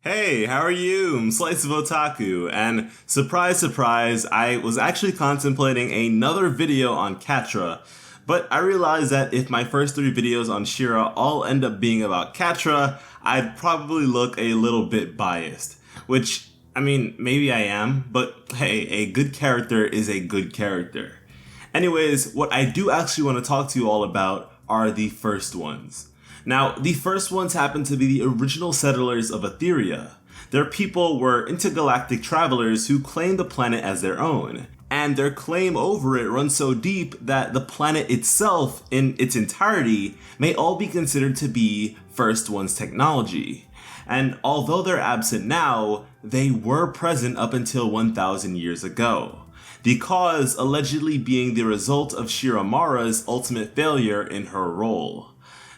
Hey, how are you? I'm SliceofOtaku, and surprise, surprise, I was actually contemplating another video on Catra, but I realized that if my first 3 videos on Shira all end up being about Catra, I'd probably look a little bit biased. Which, I mean, maybe I am, but hey, a good character is a good character. Anyways, what I do actually want to talk to you all about are the first ones. Now, the first ones happen to be the original settlers of Etheria. Their people were intergalactic travelers who claimed the planet as their own, and their claim over it runs so deep that the planet itself, in its entirety, may all be considered to be First One's technology. And although they're absent now, they were present up until 1,000 years ago. The cause allegedly being the result of Shira Mara's ultimate failure in her role.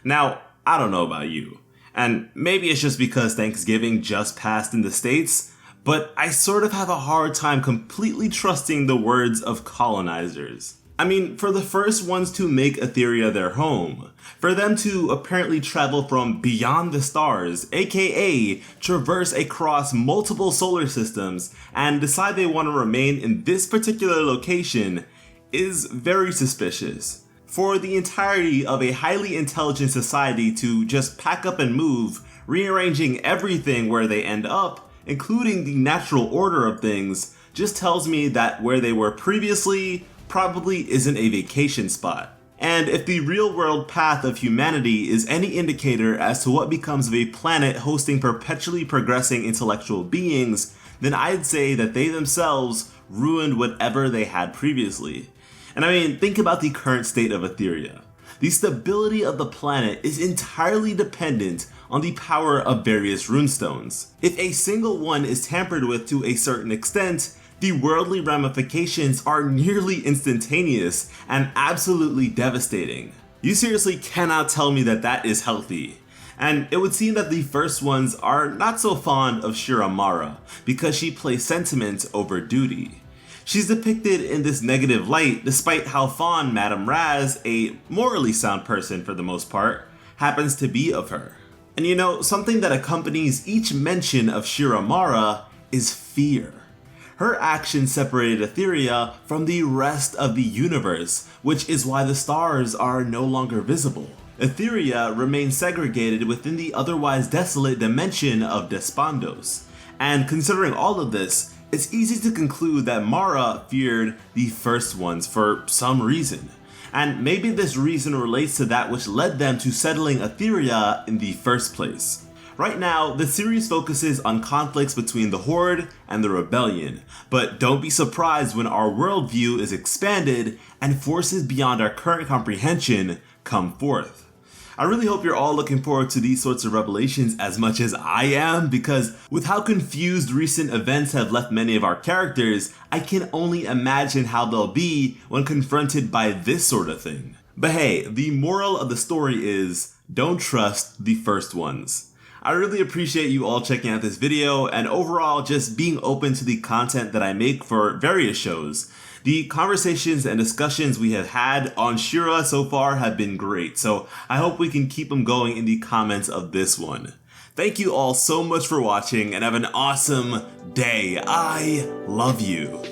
Now, I don't know about you, and maybe it's just because Thanksgiving just passed in the States, but I sort of have a hard time completely trusting the words of colonizers. I mean, for the first ones to make Etheria their home, for them to apparently travel from beyond the stars, aka traverse across multiple solar systems, and decide they want to remain in this particular location, is very suspicious. For the entirety of a highly intelligent society to just pack up and move, rearranging everything where they end up, including the natural order of things, just tells me that where they were previously probably isn't a vacation spot. And if the real-world path of humanity is any indicator as to what becomes of a planet hosting perpetually progressing intellectual beings, then I'd say that they themselves ruined whatever they had previously. And I mean, think about the current state of Etheria. The stability of the planet is entirely dependent on the power of various runestones. If a single one is tampered with to a certain extent, the worldly ramifications are nearly instantaneous and absolutely devastating. You seriously cannot tell me that that is healthy. And it would seem that the first ones are not so fond of Shira Mara because she plays sentiment over duty. She's depicted in this negative light despite how fond Madame Raz, a morally sound person for the most part, happens to be of her. And you know, something that accompanies each mention of Shira Mara is fear. Her actions separated Etheria from the rest of the universe, which is why the stars are no longer visible. Etheria remains segregated within the otherwise desolate dimension of Despondos. And considering all of this, it's easy to conclude that Mara feared the first ones for some reason. And maybe this reason relates to that which led them to settling Etheria in the first place. Right now, the series focuses on conflicts between the Horde and the Rebellion, but don't be surprised when our worldview is expanded and forces beyond our current comprehension come forth. I really hope you're all looking forward to these sorts of revelations as much as I am, because with how confused recent events have left many of our characters, I can only imagine how they'll be when confronted by this sort of thing. But hey, the moral of the story is, don't trust the first ones. I really appreciate you all checking out this video and overall just being open to the content that I make for various shows. The conversations and discussions we have had on Shira so far have been great, so I hope we can keep them going in the comments of this one. Thank you all so much for watching and have an awesome day. I love you.